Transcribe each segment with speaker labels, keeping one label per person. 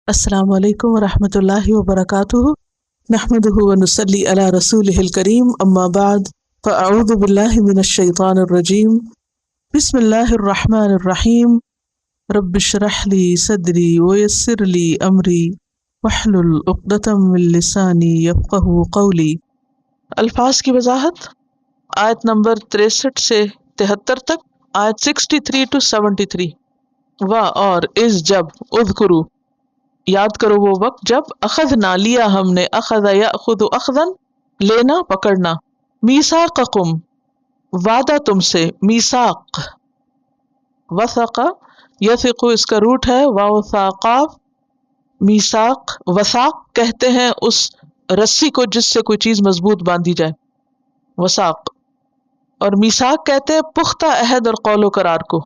Speaker 1: السلام علیکم ورحمۃ اللہ وبرکاتہ، نحمدہ ونصلی علی رسولہ الکریم، اما بعد فاعوذ باللہ من الشیطان الرجیم، بسم اللہ الرحمن الرحیم، رب اشرح لی صدری ویسر لی امری واحلل عقدۃ من لسانی یفقہوا قولی۔ الفاظ کی وضاحت، آیت نمبر 63 سے 73 تک، آیت 63 to 73۔ اور اس جب، اذکرو یاد کرو وہ وقت جب، اخذنا لیا ہم نے، اخذ یاخذ اخذا لینا پکڑنا، میثاقکم وعدہ تم سے، میثاق، وثق یثق اس کا روٹ ہے واو ثا قاف، میثاق وثاق کہتے ہیں اس رسی کو جس سے کوئی چیز مضبوط باندھی جائے، وثاق، اور میثاق کہتے ہیں پختہ عہد اور قول و قرار کو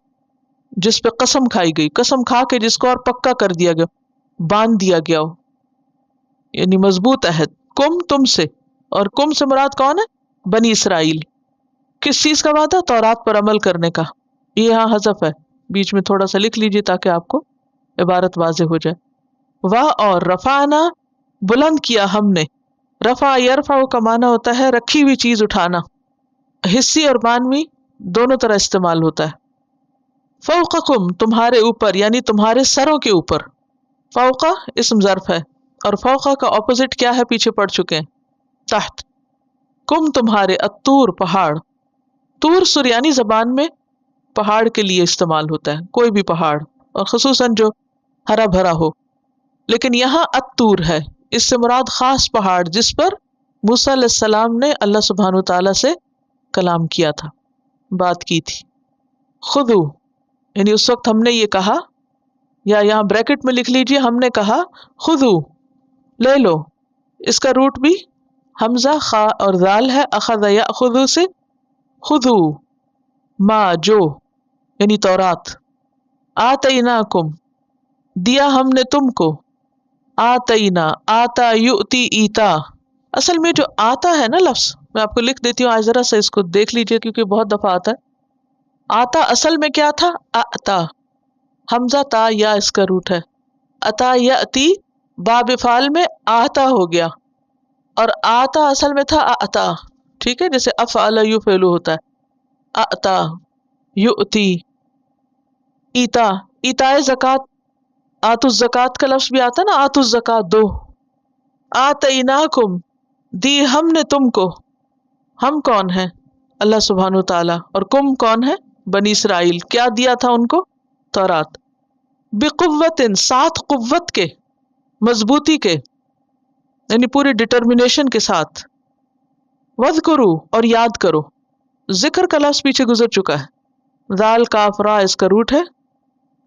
Speaker 1: جس پہ قسم کھائی گئی، قسم کھا کے جس کو اور پکا کر دیا گیا، باندھ دیا گیا ہو، یعنی مضبوط عہد، کم تم سے، اور کم سے مراد کون ہے؟ بنی اسرائیل۔ کس چیز کا وعدہ؟ تورات پر عمل کرنے کا۔ یہ یہاں حذف ہے، بیچ میں تھوڑا سا لکھ لیجیے تاکہ آپ کو عبارت واضح ہو جائے۔ اور رفعنا بلند کیا ہم نے، رفع یرفع کا معنی ہوتا ہے رکھی ہوئی چیز اٹھانا، حصی اور معنوی دونوں طرح استعمال ہوتا ہے۔ فوقکم تمہارے اوپر، یعنی تمہارے سروں کے اوپر، فوقہ اسم ظرف ہے، اور فوقہ کا اپوزٹ کیا ہے پیچھے پڑ چکے ہیں، تحت۔ کم تمہارے، الطور پہاڑ، طور سریانی زبان میں پہاڑ کے لیے استعمال ہوتا ہے، کوئی بھی پہاڑ، اور خصوصاً جو ہرا بھرا ہو، لیکن یہاں الطور ہے، اس سے مراد خاص پہاڑ جس پر موسیٰ علیہ السلام نے اللہ سبحانہ وتعالیٰ سے کلام کیا تھا، بات کی تھی۔ خذو یعنی اس وقت ہم نے یہ کہا، یا یہاں بریکٹ میں لکھ لیجئے، ہم نے کہا خذو لے لو، اس کا روٹ بھی حمزہ خا اور ذال ہے، اخذ یاخذ سے، خذو ما جو یعنی تورات، آتیناکم دیا ہم نے تم کو، آتینا آتا یؤتی ایتا، اصل میں جو آتا ہے نا لفظ، میں آپ کو لکھ دیتی ہوں، آج ذرا سا اس کو دیکھ لیجئے کیونکہ بہت دفعہ آتا ہے۔ آتا اصل میں کیا تھا؟ اتا، حمزہ تا یا اس کا روٹ ہے، اتا یاتی باب فعل میں آتا ہو گیا، اور آتا اصل میں تھا اتا، ٹھیک ہے، جیسے افعل یفعل ہوتا ہے، اتا یؤتی، ایتا، ایتائے زکوٰۃ، آت الزکوٰۃ کا لفظ بھی آتا نا، آت الزکوٰۃ دو، آتیناکم دی ہم نے تم کو، ہم کون ہیں؟ اللہ سبحانہ وتعالیٰ، اور کم کون ہے؟ بنی اسرائیل۔ کیا دیا تھا ان کو؟ تورات، بقوت ساتھ قوت کے، مضبوطی کے، یعنی پوری ڈٹرمنیشن کے ساتھ۔ وذکرو اور یاد کرو، ذکر کا لفظ پیچھے گزر چکا ہے، ذال کاف را اس کا روٹ ہے۔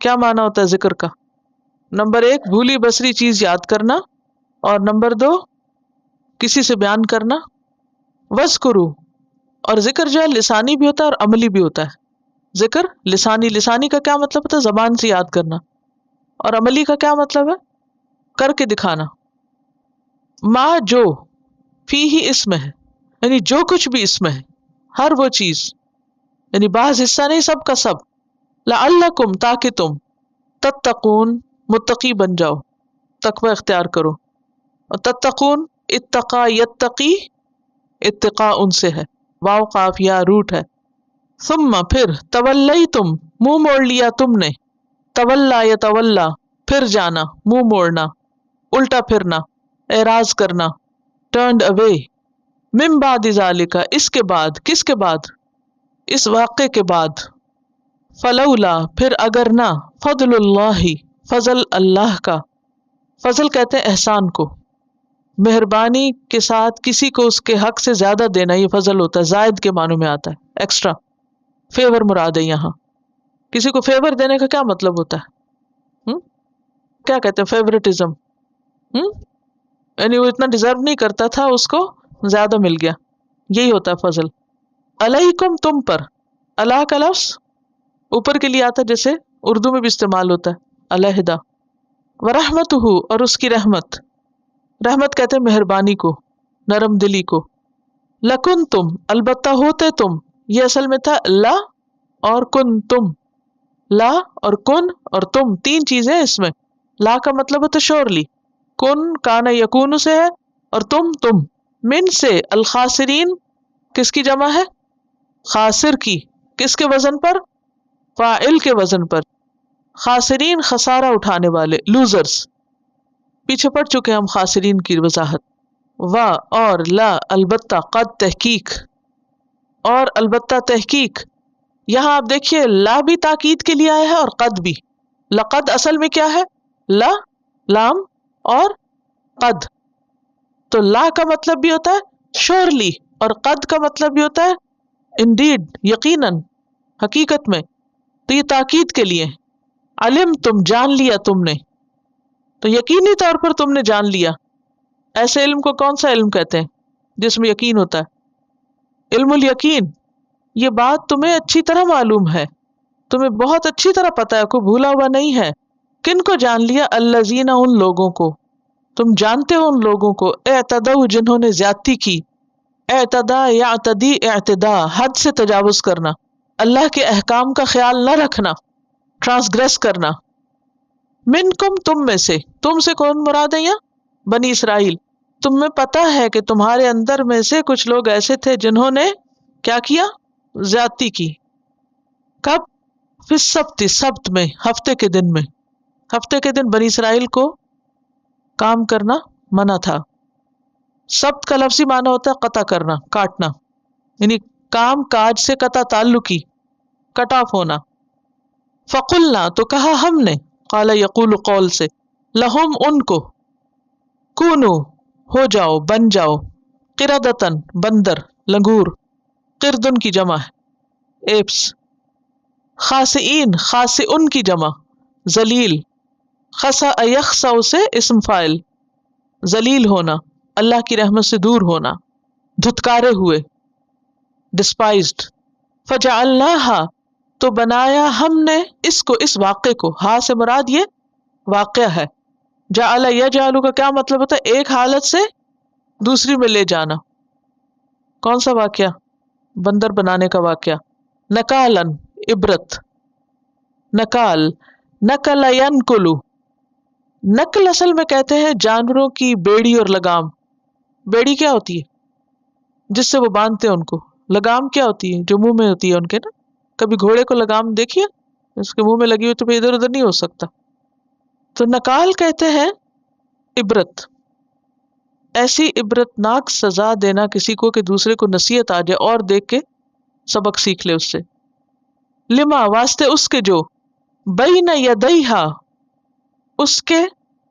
Speaker 1: کیا معنی ہوتا ہے ذکر کا؟ نمبر 1 بھولی بسری چیز یاد کرنا، اور نمبر 2 کسی سے بیان کرنا۔ وذکرو، اور ذکر جو ہے لسانی بھی ہوتا ہے اور عملی بھی ہوتا ہے۔ ذکر لسانی، لسانی کا کیا مطلب ہوتا ہے؟ زبان سے یاد کرنا، اور عملی کا کیا مطلب ہے؟ کر کے دکھانا۔ ما جو فی ہی اس میں ہے، یعنی جو کچھ بھی اس میں ہے، ہر وہ چیز، یعنی بعض حصہ نہیں، سب کا سب۔ لعلکم تاکہ تم، تتقون متقی بن جاؤ، تقوی اختیار کرو، اور تتقون اتقا یتقی، اتقاء ان سے ہے، واو قاف یا روٹ ہے۔ ثم پھر، تولیتم منہ موڑ لیا تم نے، تولا یتولا پھر جانا، منہ موڑنا، الٹا پھرنا، اعراض کرنا، ٹرنڈ اوے، من بعد ذالک اس کے بعد، کس کے بعد؟ اس واقعے کے بعد، فلولا پھر اگر نہ، فضل اللہ فضل اللہ کا، فضل کہتے ہیں احسان کو، مہربانی کے ساتھ کسی کو اس کے حق سے زیادہ دینا، یہ فضل ہوتا ہے، زائد کے معنوں میں آتا ہے، ایکسٹرا، فیور مراد ہے یہاں۔ کسی کو فیور دینے کا کیا مطلب ہوتا ہے؟ کیا کہتے ہیں؟ فیورٹزم، یعنی وہ اتنا ڈیزرو نہیں کرتا تھا، اس کو زیادہ مل گیا، یہی ہوتا ہے فضل۔ علیکم تم پر، اللہ کا لفظ اوپر کے لیے آتا ہے، جیسے اردو میں بھی استعمال ہوتا ہے علیحدہ۔ ورحمتہ اور اس کی رحمت، رحمت کہتے ہیں مہربانی کو، نرم دلی کو۔ لکن تم البتہ ہوتے تم، یہ اصل میں تھا لا اور کن تم، لا اور کن اور تم، تین چیزیں اس میں، لا کا مطلب ہوتا شورلی، کن کان یکون سے ہے، اور تم من سے، الخاسرین کس کی جمع ہے؟ خاسر کی، کس کے وزن پر؟ فاعل کے وزن پر، خاسرین خسارہ اٹھانے والے، لوزرز، پیچھے پڑ چکے ہم خاسرین کی وضاحت۔ وا اور لا البتہ، قد تحقیق، اور البتہ تحقیق، یہاں آپ دیکھیے لا بھی تاکید کے لیے آیا ہے اور قد بھی۔ لقد اصل میں کیا ہے؟ لا، لام اور قد، تو لا کا مطلب بھی ہوتا ہے شورلی اور قد کا مطلب بھی ہوتا ہے انڈیڈ، یقیناً، حقیقت میں، تو یہ تاکید کے لیے۔ علم تم، جان لیا تم نے، تو یقینی طور پر تم نے جان لیا۔ ایسے علم کو کون سا علم کہتے ہیں؟ جس میں یقین ہوتا ہے، علم الیقین۔ یہ بات تمہیں اچھی طرح معلوم ہے، تمہیں بہت اچھی طرح پتا ہے، کوئی بھولا ہوا نہیں ہے۔ کن کو جان لیا؟ الذین، ان لوگوں کو، تم جانتے ہو ان لوگوں کو، اعتدوا، جنہوں نے زیادتی کی، اعتدا یعتدی اعتدا، حد سے تجاوز کرنا، اللہ کے احکام کا خیال نہ رکھنا، ٹرانسگریس کرنا۔ منکم، تم میں سے، تم سے کون مراد ہے یہاں؟ بنی اسرائیل۔ تمہیں پتا ہے کہ تمہارے اندر میں سے کچھ لوگ ایسے تھے جنہوں نے کیا کیا؟ زیادتی کی۔ کب؟ فی السبت، سبت میں، ہفتے کے دن میں۔ ہفتے کے دن بنی اسرائیل کو کام کرنا منع تھا۔ سبت کا لفظی معنی ہوتا ہے قطع کرنا، کاٹنا، یعنی کام کاج سے قطع تعلقی، کٹ آف ہونا۔ فقلنا، تو کہا ہم نے، قال یقول، قول سے، لہم، ان کو، کونو، ہو جاؤ، بن جاؤ، قردتن، بندر، لنگور، قردن کی جمع ہے ایپس، خاسئین، خاسئن کی جمع، ذلیل، خسا یخسا سے اسم فاعل، ذلیل ہونا، اللہ کی رحمت سے دور ہونا، دھتکارے ہوئے، ڈسپائزڈ۔ فجعلناہا، تو بنایا ہم نے اس کو، اس واقعے کو، ہاں سے مراد یہ واقعہ ہے۔ جعل یجعل کا کیا مطلب ہوتا ہے؟ ایک حالت سے دوسری میں لے جانا۔ کون سا واقعہ؟ بندر بنانے کا واقعہ۔ نکالن، عبرت، نکال، نقل ینقل، نقل اصل میں کہتے ہیں جانوروں کی بیڑی اور لگام۔ بیڑی کیا ہوتی ہے؟ جس سے وہ باندھتے ہیں ان کو۔ لگام کیا ہوتی ہے؟ جو منہ میں ہوتی ہے ان کے نا۔ کبھی گھوڑے کو لگام دیکھیے، اس کے منہ میں لگی ہوئی تو پھر ادھر ادھر نہیں ہو سکتا۔ تو نکال کہتے ہیں عبرت، ایسی عبرتناک سزا دینا کسی کو کہ دوسرے کو نصیحت آ جائے اور دیکھ کے سبق سیکھ لے اس سے۔ لما، واسطے اس کے، جو بین یدیہا، اس کے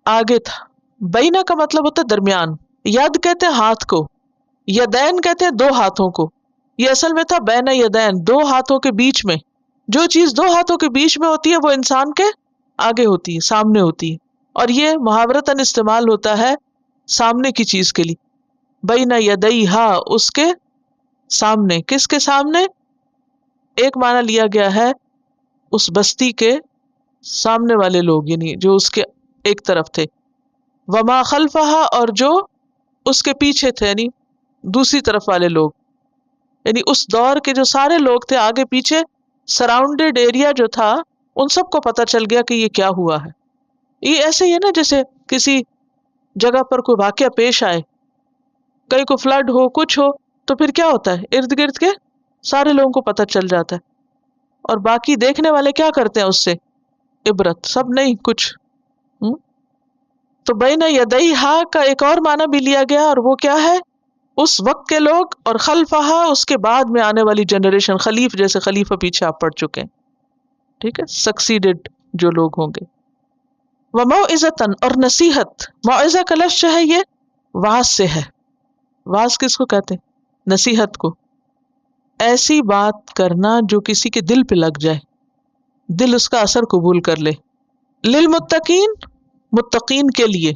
Speaker 1: آگے تھا۔ بینا کا مطلب ہوتا ہے درمیان، ید کہتے ہیں ہاتھ کو، یدین کہتے ہیں دو ہاتھوں کو۔ یہ اصل میں تھا بین یدین، دو ہاتھوں کے بیچ میں۔ جو چیز دو ہاتھوں کے بیچ میں ہوتی ہے وہ انسان کے آگے ہوتی ہے، سامنے ہوتی ہے، اور یہ محاورتاً استعمال ہوتا ہے سامنے کی چیز کے لیے۔ بین یدیہا، اس کے سامنے، کس کے سامنے؟ ایک معنی لیا گیا ہے اس بستی کے سامنے والے لوگ، یعنی جو اس کے ایک طرف تھے۔ وما خلفہا، اور جو اس کے پیچھے تھے، یعنی دوسری طرف والے لوگ، یعنی اس دور کے جو سارے لوگ تھے آگے پیچھے، سراؤنڈیڈ ایریا جو تھا، ان سب کو پتہ چل گیا کہ یہ کیا ہوا ہے۔ یہ ایسے ہی ہے نا جیسے کسی جگہ پر کوئی واقعہ پیش آئے، کہیں کو فلڈ ہو، کچھ ہو، تو پھر کیا ہوتا ہے؟ ارد گرد کے سارے لوگوں کو پتہ چل جاتا ہے، اور باقی دیکھنے والے کیا کرتے ہیں اس سے؟ عبرت، سب نہیں کچھ۔ تو بین یدیہا کا ایک اور معنی بھی لیا گیا، اور وہ کیا ہے؟ اس وقت کے لوگ، اور خلفہا، اس کے بعد میں آنے والی جنریشن، خلیف، جیسے خلیفہ پیچھے آپ پڑھ چکے ہیں، ٹھیک ہے، سکسیڈڈ جو لوگ ہوں گے۔ وموعظۃً، اور نصیحت، موعظہ کا لفظ ہے یہ واعظ سے ہے۔ واعظ کس کو کہتے ہیں؟ نصیحت کو۔ ایسی بات کرنا جو کسی کے دل پہ لگ جائے، دل اس کا اثر قبول کر لے۔ للمتقین، متقین کے لیے۔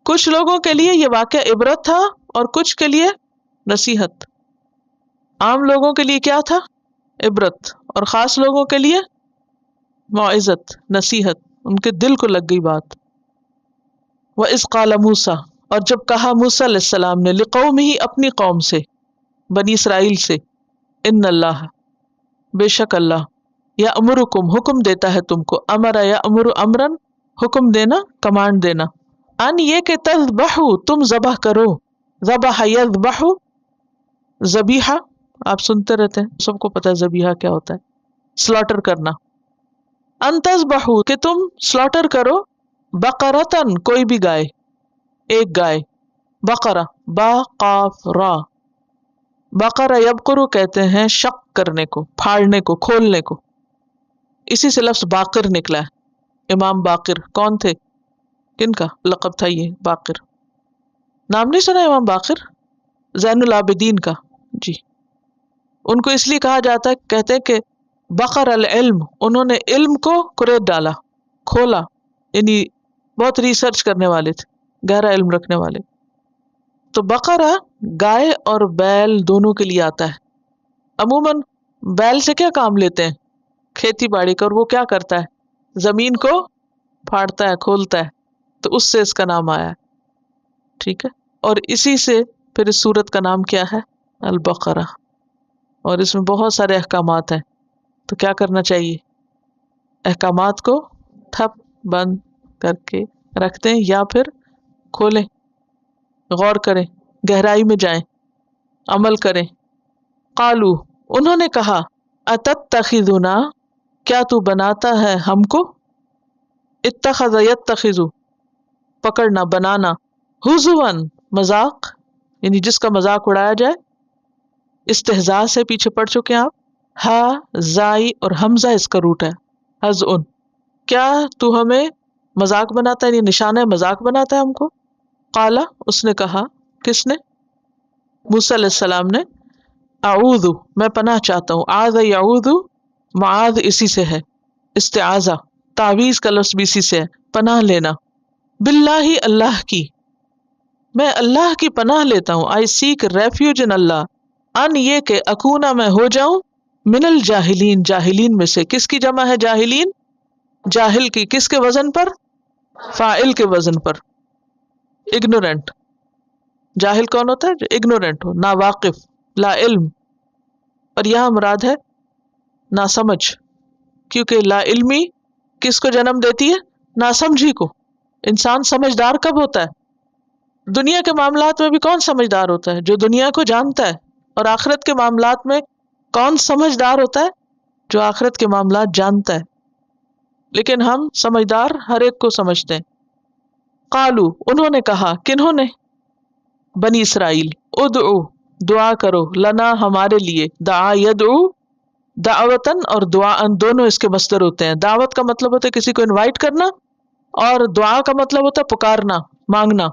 Speaker 1: کچھ لوگوں کے لیے یہ واقعہ عبرت تھا اور کچھ کے لیے نصیحت۔ عام لوگوں کے لیے کیا تھا؟ عبرت، اور خاص لوگوں کے لیے موعظت، نصیحت، ان کے دل کو لگ گئی بات۔ وَإِذْ قَالَ مُوسیٰ، اور جب کہا موسیٰ علیہ السلام نے، لِقَوْمِهِ، اپنی قوم سے، بنی اسرائیل سے، ان اللہ، بے شک اللہ، یأمرکم، حکم دیتا ہے تم کو، امر یأمر امرن، حکم دینا، کمانڈ دینا. ان یہ کہ تذبحو تم ذبح کرو، ذبح یذبح ذبیحہ آپ سنتے رہتے ہیں، سب کو پتہ ہے ذبیحہ کیا ہوتا ہے، سلاٹر کرنا. ان تذبحو کہ تم سلاٹر کرو، بقرتن کوئی بھی گائے، ایک گائے. بقرہ با قاف را، بقرہ یبقرو کہتے ہیں شق کرنے کو، پھاڑنے کو، کھولنے کو، اسی سے لفظ باقر نکلا ہے. امام باقر کون تھے؟ کن کا لقب تھا یہ باقر؟ نام نہیں سنا امام باقر؟ زین العابدین کا. جی ان کو اس لیے کہا جاتا ہے، کہتے ہیں کہ بقر العلم، انہوں نے علم کو کریت ڈالا، کھولا، یعنی بہت ریسرچ کرنے والے تھے، گہرا علم رکھنے والے. تو بقرہ گائے اور بیل دونوں کے لیے آتا ہے. عموماً بیل سے کیا کام لیتے ہیں؟ کھیتی باڑی کا. اور وہ کیا کرتا ہے؟ زمین کو پھاڑتا ہے، کھولتا ہے، تو اس سے اس کا نام آیا ہے. ٹھیک ہے، اور اسی سے پھر اس سورت کا نام کیا ہے؟ البقرہ. اور اس میں بہت سارے احکامات ہیں، تو کیا کرنا چاہیے؟ احکامات کو ٹھپ بند کر کے رکھتے ہیں یا پھر کھولیں، غور کریں، گہرائی میں جائیں، عمل کریں. قالو انہوں نے کہا، اتتخذنا کیا تو بناتا ہے ہم کو؟ اتخذ یتخذ پکڑنا، بنانا، ہزواً مذاق، یعنی جس کا مذاق اڑایا جائے. استہزاء سے پیچھے پڑ چکے ہیں آپ. ہا زائی اور حمزہ اس کا روٹ ہے، ہزء. کیا تو ہمیں مذاق بناتا ہے، یعنی نشانہ مذاق بناتا ہے ہم کو؟ قالا اس نے کہا، کس نے؟ موسیٰ علیہ السلام نے. اعوذ میں پناہ چاہتا ہوں، اعاذ یعوذ معاذ اسی سے ہے، استعاذہ تعویذ کا لفظ بھی اسی سے ہے، پناہ لینا. باللہ اللہ کی، میں اللہ کی پناہ لیتا ہوں. آئی سیک ریفیوج ان اللہ. ان یہ کہ اکونا میں ہو جاؤں من الجاہلین جاہلین میں سے. کس کی جمع ہے جاہلین؟ جاہل کی. کس کے وزن پر؟ فاعل کے وزن پر. اگنورینٹ. جاہل کون ہوتا ہے؟ جو اگنورینٹ ہو، نا واقف، لا علم. اور یہاں مراد ہے نا سمجھ، کیونکہ لا علمی کس کو جنم دیتی ہے؟ نا سمجھی کو. انسان سمجھدار کب ہوتا ہے؟ دنیا کے معاملات میں بھی کون سمجھدار ہوتا ہے؟ جو دنیا کو جانتا ہے. اور آخرت کے معاملات میں کون سمجھدار ہوتا ہے؟ جو آخرت کے معاملات جانتا ہے. لیکن ہم سمجھدار ہر ایک کو سمجھتے ہیں. قالو انہوں نے کہا، کنہوں نے؟ بنی اسرائیل. ادعو دعا کرو، لنا ہمارے لیے، دعا یدعو دعوتن اور دعاءن دونوں اس کے مصدر ہوتے ہیں. دعوت کا مطلب ہوتا ہے کسی کو انوائٹ کرنا، اور دعا کا مطلب ہوتا ہے پکارنا، مانگنا.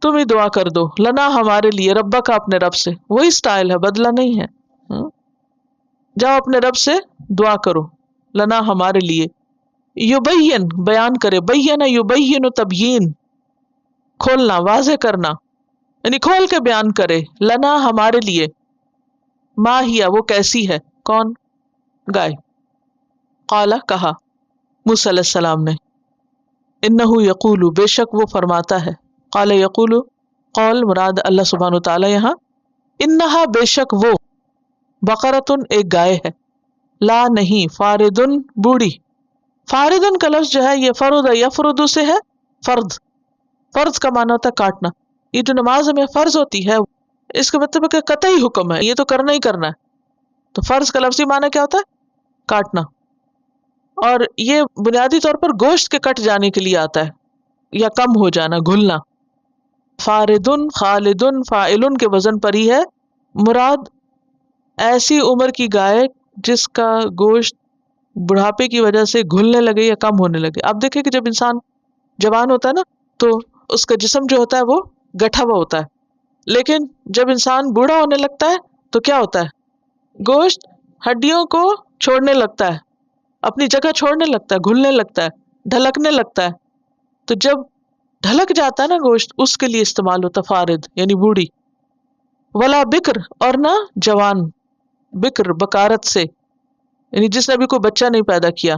Speaker 1: تم ہی دعا کر دو، لنا ہمارے لیے، ربا کا اپنے رب سے. وہی سٹائل ہے، بدلہ نہیں ہے. جاؤ اپنے رب سے دعا کرو، لنا ہمارے لیے. یبین بیان کرے، بین یبین تبیین کھولنا، واضح کرنا، یعنی کھول کے بیان کرے، لنا ہمارے لیے. ما ہیا وہ کیسی ہے؟ کون؟ گائے. قالا کہا موسیٰ علیہ السلام نے، انہ یقول بے شک وہ فرماتا ہے. قال یقول قول مراد اللہ سبحانہ وتعالی یہاں. انہا بے شک وہ، بقرتن ایک گائے ہے، لا نہیں، فاردن بوڑھی. فاردن کا لفظ جو ہے یہ فرد یفرد سے ہے، فرد. فرض کا معنی ہوتا ہے کاٹنا. یہ جو نماز ہمیں فرض ہوتی ہے اس کا مطلب ہے کہ قطعی حکم ہے، یہ تو کرنا ہی کرنا ہے. تو فرض کا لفظی معنی کیا ہوتا ہے؟ کاٹنا. اور یہ بنیادی طور پر گوشت کے کٹ جانے کے لیے آتا ہے، یا کم ہو جانا، گھلنا. فاردن خالدن فاعلن کے وزن پر ہی ہے. مراد ایسی عمر کی گائے جس کا گوشت بڑھاپے کی وجہ سے گھلنے لگے یا کم ہونے لگے. آپ دیکھیں کہ جب انسان جوان ہوتا ہے نا تو اس کا جسم جو ہوتا ہے وہ گٹھا ہوا ہوتا ہے، لیکن جب انسان بوڑھا ہونے لگتا ہے تو کیا ہوتا ہے؟ گوشت ہڈیوں کو چھوڑنے لگتا ہے، اپنی جگہ چھوڑنے لگتا ہے، گھلنے لگتا ہے، ڈھلکنے لگتا ہے. تو جب ڈھلک جاتا ہے نا گوشت، اس کے لیے استعمال ہوتا ہے فارد، یعنی بوڑھی. ولا بکر اور نہ جوان، بکر بکارت سے، یعنی جس نے ابھی کوئی بچہ نہیں پیدا کیا،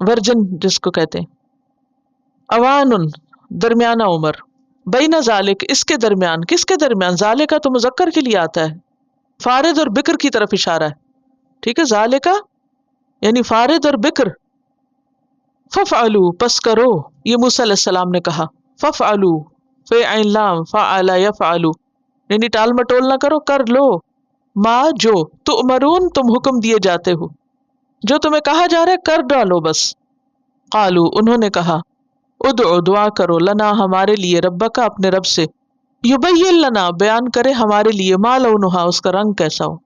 Speaker 1: ورجن جس کو کہتے ہیں. اوان درمیانہ عمر، بین ذالک اس کے درمیان. کس کے درمیان؟ ذالکا تو مذکر کے لیے آتا ہے، فارد اور بکر کی طرف اشارہ ہے. ٹھیک ہے، ذالکا یعنی فارد اور بکر ففعلوا پس کرو، یہ موسیٰ علیہ السلام نے کہا، ففعلوا فعل لام فعل یفعل، یعنی ٹال مٹول نہ کرو، کر لو، ما جو تؤمرون تم حکم دیے جاتے ہو، جو تمہیں کہا جا رہا ہے کر ڈالو بس۔ قالو انہوں نے کہا، ادعو دعا کرو، لنا ہمارے لیے، ربک اپنے رب سے، یبین لنا بیان کرے ہمارے لیے، ما لونہا اس کا رنگ کیسا ہو۔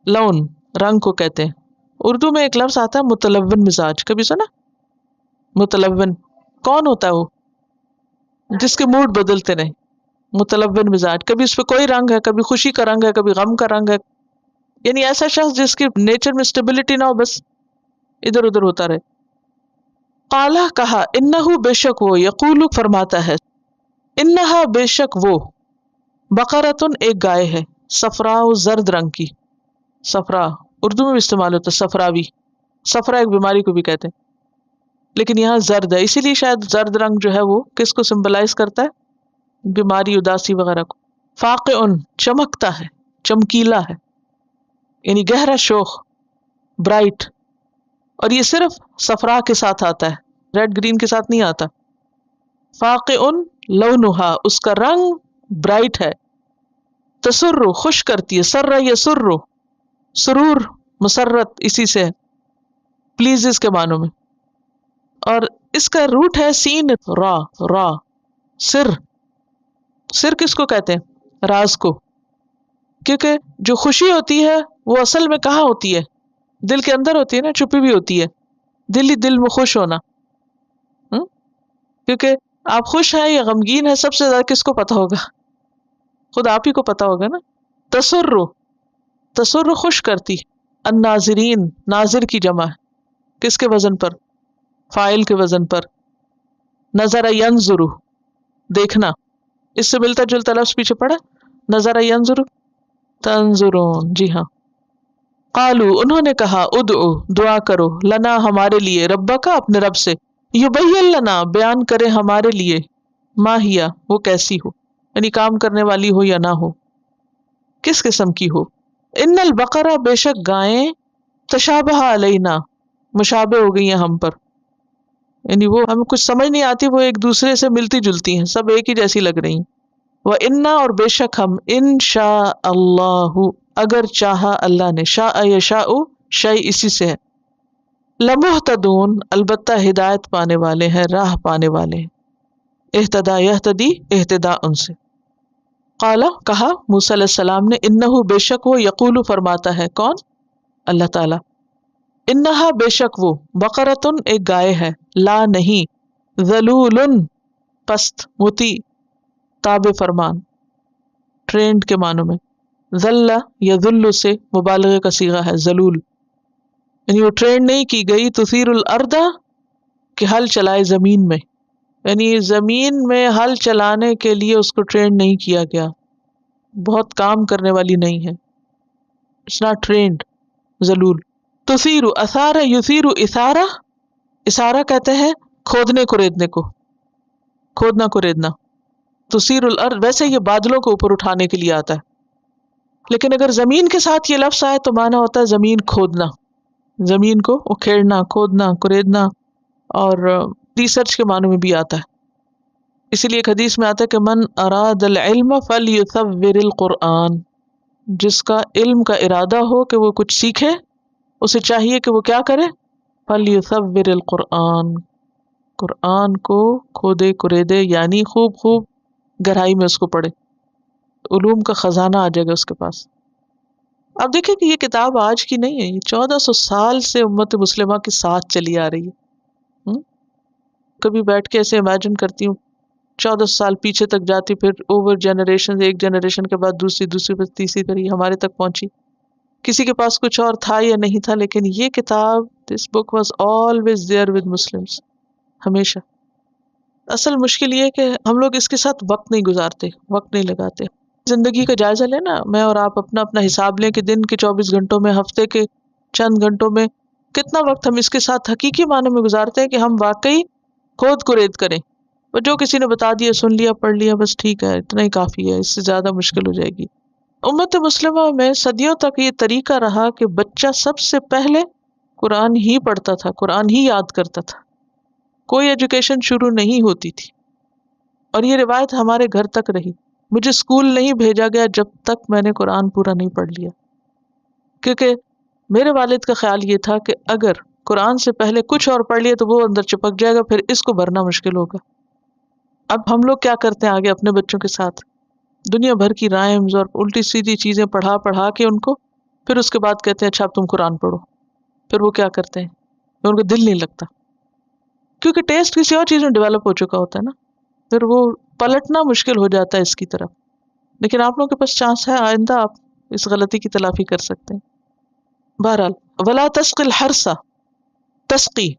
Speaker 1: لون رنگ کو کہتے ہیں، اردو میں ایک لفظ آتا ہے متلون مزاج، کبھی سنا؟ متلون کون ہوتا ہے؟ وہ جس کے موڈ بدلتے رہے، متلون مزاج، کبھی اس پہ کوئی رنگ ہے، کبھی خوشی کا رنگ ہے، کبھی غم کا رنگ ہے، یعنی ایسا شخص جس کی نیچر میں اسٹیبلٹی نہ ہو، بس ادھر ادھر ہوتا رہے۔ قالا کہا، انہو بے شک وہ، یقول فرماتا ہے، انہا بے شک وہ، بقرتن ایک گائے ہے، صفراء زرد رنگ کی، صفرا اردو میں بھی استعمال ہوتا ہے، صفراوی، صفرا ایک بیماری کو بھی کہتے ہیں، لیکن یہاں زرد ہے، اسی لیے شاید زرد رنگ جو ہے وہ کس کو سمبلائز کرتا ہے؟ بیماری، اداسی وغیرہ کو۔ فاقعن چمکتا ہے، چمکیلا ہے، یعنی گہرا شوخ، برائٹ، اور یہ صرف صفرا کے ساتھ آتا ہے، ریڈ گرین کے ساتھ نہیں آتا۔ فاقعن لونہا اس کا رنگ برائٹ ہے، تسر خوش کرتی ہے، سر یسر سرور مسرت اسی سے پلیزز کے معنوں میں، اور اس کا روٹ ہے سین را، را سر، سر کس کو کہتے ہیں؟ راز کو، کیونکہ جو خوشی ہوتی ہے وہ اصل میں کہاں ہوتی ہے؟ دل کے اندر ہوتی ہے نا، چھپی بھی ہوتی ہے، دل ہی دل میں خوش ہونا، کیونکہ آپ خوش ہیں یا غمگین ہیں سب سے زیادہ کس کو پتا ہوگا؟ خود آپ ہی کو پتا ہوگا نا۔ تسر تسر خوش کرتی، الناظرین ناظر کی جمع ہے، کس کے وزن پر؟ فاعل کے وزن پر۔ نظر ینظر دیکھنا، اس سے ملتا جلتا لفظ پیچھے پڑا، نظر ینظر تنظرون، جی ہاں۔ قالو انہوں نے کہا، ادعو دعا کرو، لنا ہمارے لیے، ربک اپنے رب سے، یبین لنا بیان کرے ہمارے لیے، ما ہیا وہ کیسی ہو، یعنی کام کرنے والی ہو یا نہ ہو، کس قسم کی ہو۔ ان البقرہ بے شک گائیں، تشابہ علینا مشابہ ہو گئی ہیں ہم پر، یعنی وہ ہمیں کچھ سمجھ نہیں آتی، وہ ایک دوسرے سے ملتی جلتی ہیں، سب ایک ہی جیسی لگ رہی ہیں۔ وَإِنَّا اور بے شک ہم، انشاء اللہ اگر چاہا اللہ نے، شاء یشاء شیء اسی سے ہے، لمحتدون البتہ ہدایت پانے والے ہیں، راہ پانے والے ہیں، اہتدا یہتدی اہتدا ان سے۔ قالا کہا موسیٰ علیہ السلام نے، انہو بے شک وہ، یقول فرماتا ہے، کون؟ اللہ تعالیٰ، انہا بے شک وہ، بقرتن ایک گائے ہے، لا نہیں، ذلول پست، مطیع تابع فرمان، ٹرینڈ کے معنوں میں، ذل یا ذل سے مبالغے کا صیغہ ہے، ذلول، یعنی وہ ٹرینڈ نہیں کی گئی، تثیر الارض کہ ہل چلائے زمین میں، یعنی زمین میں ہل چلانے کے لیے اس کو ٹرینڈ نہیں کیا گیا، بہت کام کرنے والی نہیں ہے، اٹس ناٹ ٹرینڈ، ذلول۔ تثیر اثار یثیر اثارہ، اثارہ کہتے ہیں کھودنے کوریدنے کو، کھودنا کوریدنا۔ تثیر الارض ویسے یہ بادلوں کو اوپر اٹھانے کے لیے آتا ہے، لیکن اگر زمین کے ساتھ یہ لفظ آئے تو معنی ہوتا ہے زمین کھودنا، زمین کو اکھیڑنا، کھودنا، کوریدنا، اور ریسرچ کے معنوں میں بھی آتا ہے۔ اسی لیے ایک حدیث میں آتا ہے کہ من اراد العلم فلیثور القرآن، جس کا علم کا ارادہ ہو کہ وہ کچھ سیکھے، اسے چاہیے کہ وہ کیا کرے؟ فلیثور القرآن، قرآن کو کھودے کوریدے، یعنی خوب خوب گہرائی میں اس کو پڑھے، علوم کا خزانہ آ جائے گا اس کے پاس۔ اب دیکھیں کہ یہ کتاب آج کی نہیں ہے، یہ 1400 سال سے امت مسلمہ کے ساتھ چلی آ رہی ہے۔ کبھی بیٹھ کے ایسے امیجن کرتی ہوں، 1400 سال پیچھے تک جاتی، پھر اوور جنریشن، ایک جنریشن کے بعد دوسری پھر تیسری، پھر یہ ہمارے تک پہنچی۔ کسی کے پاس کچھ اور تھا یا نہیں تھا، لیکن یہ کتاب، this book was always there with Muslims, ہمیشہ۔ اصل مشکل یہ ہے کہ ہم لوگ اس کے ساتھ وقت نہیں گزارتے، وقت نہیں لگاتے۔ زندگی کا جائزہ لینا، میں اور آپ اپنا حساب لیں کہ دن کے 24 گھنٹوں میں، ہفتے کے چند گھنٹوں میں کتنا وقت ہم اس کے ساتھ حقیقی معنوں میں گزارتے ہیں کہ ہم واقعی کھود کرید کریں، اور جو کسی نے بتا دیا، سن لیا، پڑھ لیا، بس ٹھیک ہے، اتنا ہی کافی ہے، اس سے زیادہ مشکل ہو جائے گی۔ امت مسلمہ میں صدیوں تک یہ طریقہ رہا کہ بچہ سب سے پہلے قرآن ہی پڑھتا تھا، قرآن ہی یاد کرتا تھا، کوئی ایجوکیشن شروع نہیں ہوتی تھی، اور یہ روایت ہمارے گھر تک رہی. مجھے اسکول نہیں بھیجا گیا جب تک میں نے قرآن پورا نہیں پڑھ لیا، کیونکہ میرے والد کا خیال یہ تھا کہ اگر قرآن سے پہلے کچھ اور پڑھ لیا تو وہ اندر چپک جائے گا، پھر اس کو بھرنا مشکل ہوگا. اب ہم لوگ کیا کرتے ہیں آگے اپنے بچوں کے ساتھ؟ دنیا بھر کی رائمز اور الٹی سیدھی چیزیں پڑھا کے ان کو، پھر اس کے بعد کہتے ہیں اچھا اب تم قرآن پڑھو. پھر وہ کیا کرتے ہیں؟ ان کو دل نہیں لگتا، کیونکہ ٹیسٹ کسی اور چیز میں ڈیولپ ہو چکا ہوتا ہے نا، پھر وہ پلٹنا مشکل ہو جاتا ہے اس کی طرف. لیکن آپ لوگوں کے پاس چانس ہے، آئندہ آپ اس غلطی کی تلافی کر سکتے ہیں. بہرحال ولا تسقی الحرث، تسقی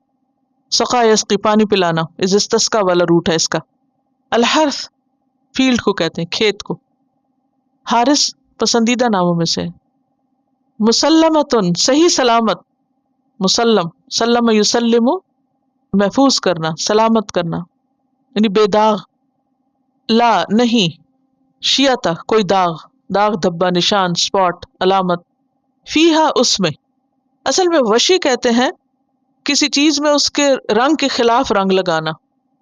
Speaker 1: سقا یسقی پانی پلانا، از استسقا والا روٹ ہے اس کا. الحرث فیلڈ کو کہتے ہیں، کھیت کو. حارث پسندیدہ ناموں میں سے. مسلمتن صحیح سلامت، مسلم سلم یسلم محفوظ کرنا، سلامت کرنا یعنی بے داغ. لا نہیں، شیعتا کوئی داغ، داغ دھبا، نشان، سپاٹ، علامت. فیہا اس میں، اصل میں وشی کہتے ہیں کسی چیز میں اس کے رنگ کے خلاف رنگ لگانا،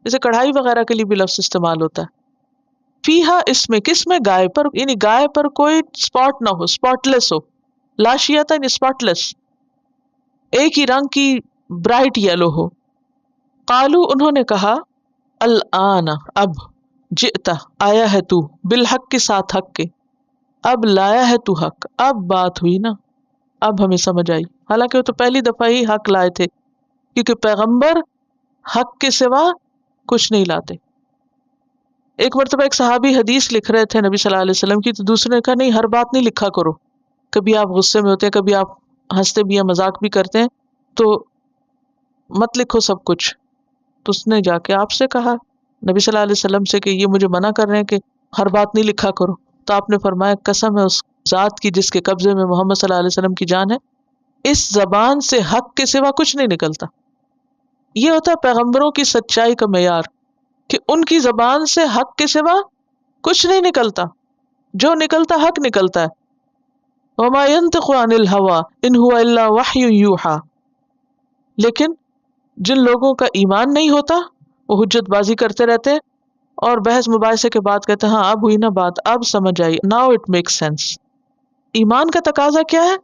Speaker 1: جیسے کڑھائی وغیرہ کے لیے بھی لفظ استعمال ہوتا ہے. فیہا اس میں، کس میں؟ گائے پر، یعنی گائے پر کوئی سپاٹ نہ ہو، سپاٹ لیس ہو. لا شیعتا یعنی سپاٹ لیس، ایک ہی رنگ کی برائٹ یلو ہو. قالو انہوں نے کہا، الآن اب، جئتا آیا ہے تو، بالحق کے ساتھ حق کے، اب لایا ہے تو حق، اب بات ہوئی نا، اب ہمیں سمجھ آئی. حالانکہ وہ تو پہلی دفعہ ہی حق لائے تھے، کیونکہ پیغمبر حق کے سوا کچھ نہیں لاتے. ایک مرتبہ ایک صحابی حدیث لکھ رہے تھے نبی صلی اللہ علیہ وسلم کی، تو دوسرے نے کہا نہیں، ہر بات نہیں لکھا کرو، کبھی آپ غصے میں ہوتے ہیں، کبھی آپ ہنستے بھی ہیں، مذاق بھی کرتے ہیں، تو مت لکھو سب کچھ. تو اس نے جا کے آپ سے کہا نبی صلی اللہ علیہ وسلم سے کہ یہ مجھے منع کر رہے ہیں کہ ہر بات نہیں لکھا کرو. تو آپ نے فرمایا قسم ہے اس ذات کی جس کے قبضے میں محمد صلی اللہ علیہ وسلم کی جان ہے، اس زبان سے حق کے سوا کچھ نہیں نکلتا. یہ ہوتا ہے پیغمبروں کی سچائی کا معیار، کہ ان کی زبان سے حق کے سوا کچھ نہیں نکلتا، جو نکلتا حق نکلتا ہے. وما ينطق عن الهوى ان هو الا وحی یوحى. لیکن جن لوگوں کا ایمان نہیں ہوتا وہ حجت بازی کرتے رہتے ہیں اور بحث مباحثے کے بعد کہتے ہیں ہاں اب ہوئی نا بات، اب سمجھ آئی، ناؤ اٹ میک سینس. ایمان کا تقاضا کیا ہے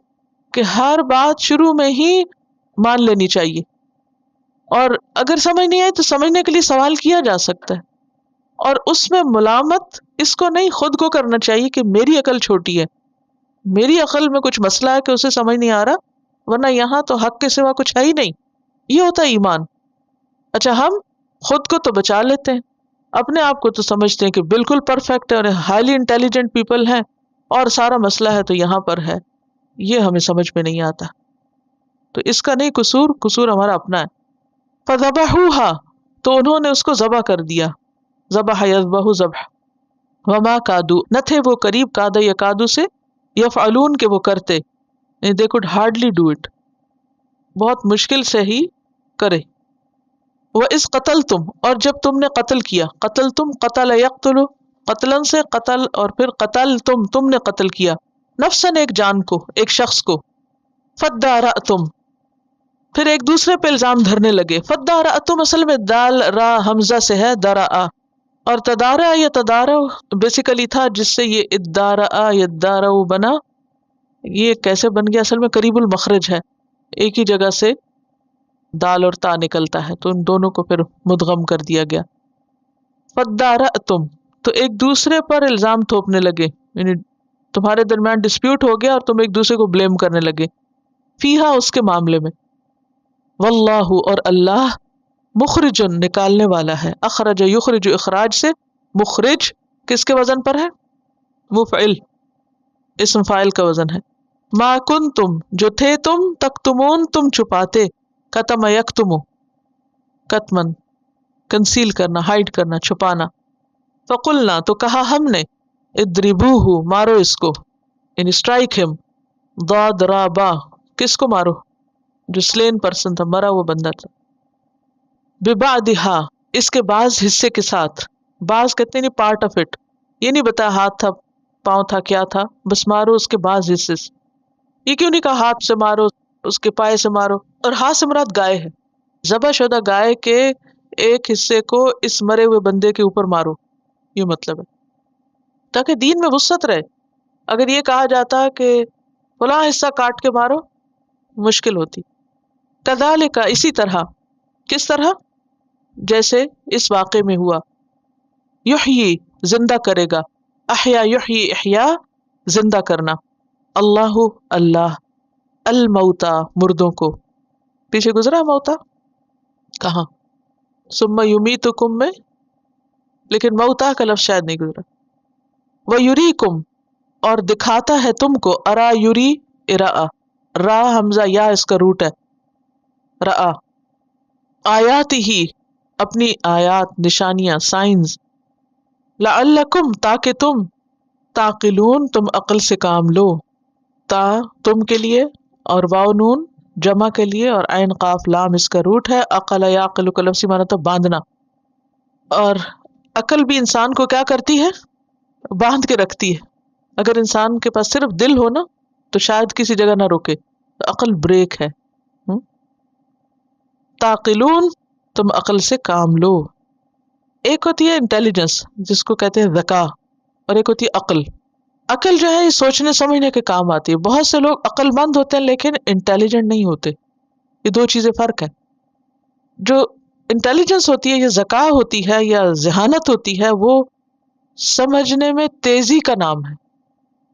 Speaker 1: کہ ہر بات شروع میں ہی مان لینی چاہیے، اور اگر سمجھ نہیں آئی تو سمجھنے کے لیے سوال کیا جا سکتا ہے، اور اس میں ملامت اس کو نہیں، خود کو کرنا چاہیے کہ میری عقل چھوٹی ہے، میری عقل میں کچھ مسئلہ ہے کہ اسے سمجھ نہیں آ رہا، ورنہ یہاں تو حق کے سوا کچھ ہے ہی نہیں. یہ ہوتا ہے ایمان. اچھا ہم خود کو تو بچا لیتے ہیں، اپنے آپ کو تو سمجھتے ہیں کہ بالکل پرفیکٹ ہے اور ہائیلی انٹیلیجنٹ پیپل ہیں، اور سارا مسئلہ ہے تو یہاں پر ہے. یہ ہمیں سمجھ میں نہیں آتا. تو اس کا نہیں قصور، قصور ہمارا اپنا ہے. فَذَبَحُوهَا تو انہوں نے اس کو ذبح کر دیا. ذبح یذبح ذبح. وما کادو نہ تھے وہ قریب، کادا یا کادو سے، یفعلون کے وہ کرتے، they could hardly do it، بہت مشکل سے ہی کرے. وَإِذْ قَتَلْتُمْ اور جب تم نے قتل کیا، قتل تم قتل یقتل، قتلن سے قتل، اور پھر قتل تم نے قتل کیا، نفسن ایک جان کو، ایک شخص کو. فَادَّارَأْتُمْ پھر ایک دوسرے پہ الزام دھرنے لگے. فَادَّارَأْتُمْ اصل میں دال را حمزہ سے ہے درا، اور تدارا یا تدارا بیسیکلی تھا جس سے یہ ادارا یدارا بنا. یہ کیسے بن گیا؟ اصل میں قریب المخرج ہے، ایک ہی جگہ سے دال اور تا نکلتا ہے، تو ان دونوں کو پھر مدغم کر دیا گیا. فَادَّارَأْتُمْ تو ایک دوسرے پر الزام تھوپنے لگے، یعنی تمہارے درمیان ڈسپیوٹ ہو گیا اور تم ایک دوسرے کو بلیم کرنے لگے. فیہا اس کے معاملے میں. واللہ اور اللہ مخرج نکالنے والا ہے. اخرج یخرج اخراج سے، مخرج کس کے وزن پر ہے؟ مفعل، اسم فاعل کا وزن ہے. ما کنتم جو تھے تم، تکتمون تم چھپاتے، کتم یکتم کتمن کنسیل کرنا، ہائڈ کرنا، چھپانا. فقلنا تو کہا ہم نے، اضربوہ مارو اس کو، یعنی اسٹرائک ہم. ضربا کس کو مارو؟ جو سلین پرسن تھا، مرا وہ بندہ تھا. ببعدہا اس کے بعض حصے کے ساتھ، بعض کہتے ہیں پارٹ آف اٹ، یہ نہیں بتایا ہاتھ تھا، پاؤں تھا، کیا تھا، بس مارو اس کے بعض حصے سے. یہ کیوں نہیں کہا ہاتھ سے مارو، اس کے پائے سے مارو؟ اور ہاتھ سے مراد گائے ہے، ذبح شدہ گائے کے ایک حصے کو اس مرے ہوئے بندے کے اوپر مارو، یہ مطلب ہے، تاکہ دین میں وسعت رہے۔ اگر یہ کہا جاتا کہ فلاں حصہ کاٹ کے مارو، مشکل ہوتی۔ کذالک، اسی طرح، کس طرح؟ جیسے اس واقعے میں ہوا، یحیی، زندہ کرے گا، احیا یحیی احیا، زندہ کرنا، اللہ، اللہ، الموتا، مردوں کو، پیچھے گزرا موتا کہاں؟ ثم یمیتکم میں، لیکن موتا کا لفظ شاید نہیں گزرا۔ ویریکم، اور دکھاتا ہے تم کو، ارا یری، ارا، را حمزہ یا اس کا روٹ ہے، را، آیات ہی، اپنی آیات، نشانیاں، سائنز، لعلکم، تاکہ تم، تعقلون، تم عقل سے کام لو، تا تم کے لیے، اور واو نون جمع کے لیے، اور عین قاف لام اس کا روٹ ہے، عقل یعقل کا لفظی معنی تو باندھنا، اور عقل بھی انسان کو کیا کرتی ہے؟ باندھ کے رکھتی ہے۔ اگر انسان کے پاس صرف دل ہو نا تو شاید کسی جگہ نہ روکے، تو عقل بریک ہے۔ تعقلون، تم عقل سے کام لو۔ ایک ہوتی ہے انٹیلیجنس جس کو کہتے ہیں ذکا، اور ایک ہوتی ہے عقل۔ عقل جو ہے یہ سوچنے سمجھنے کے کام آتی ہے۔ بہت سے لوگ عقل مند ہوتے ہیں لیکن انٹیلیجنٹ نہیں ہوتے، یہ دو چیزیں فرق ہے۔ جو انٹیلیجنس ہوتی ہے یا ذکا ہوتی ہے یا ذہانت ہوتی ہے، وہ سمجھنے میں تیزی کا نام ہے،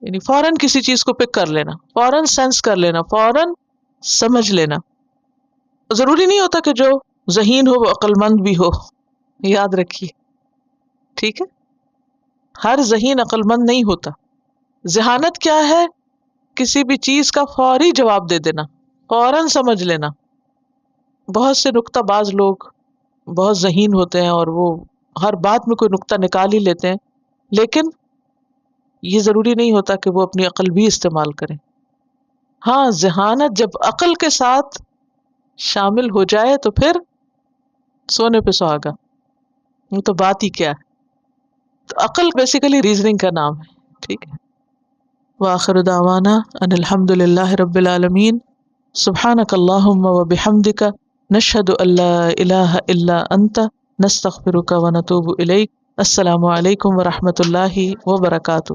Speaker 1: یعنی فوراً کسی چیز کو پک کر لینا، فوراً سینس کر لینا، فوراً سمجھ لینا۔ ضروری نہیں ہوتا کہ جو ذہین ہو وہ عقل مند بھی ہو، یاد رکھیے، ٹھیک ہے؟ ہر ذہین عقل مند نہیں ہوتا۔ ذہانت کیا ہے؟ کسی بھی چیز کا فوری جواب دے دینا، فوراً سمجھ لینا۔ بہت سے نکتہ باز لوگ بہت ذہین ہوتے ہیں اور وہ ہر بات میں کوئی نکتہ نکال ہی لیتے ہیں، لیکن یہ ضروری نہیں ہوتا کہ وہ اپنی عقل بھی استعمال کریں۔ ہاں، ذہانت جب عقل کے ساتھ شامل ہو جائے تو پھر سونے پہ سہاگا، وہ تو بات ہی کیا ہے۔ تو عقل بیسیکلی ریزننگ کا نام ہے، ٹھیک ہے؟ وآخر دعوانا ان الحمد للہ رب العالمین، سبحانک اللہم وبحمدک، نشہد ان لا الہ الا انت، نستغفرک ونتوب الیک۔ السلام علیکم ورحمۃ اللہ وبرکاتہ۔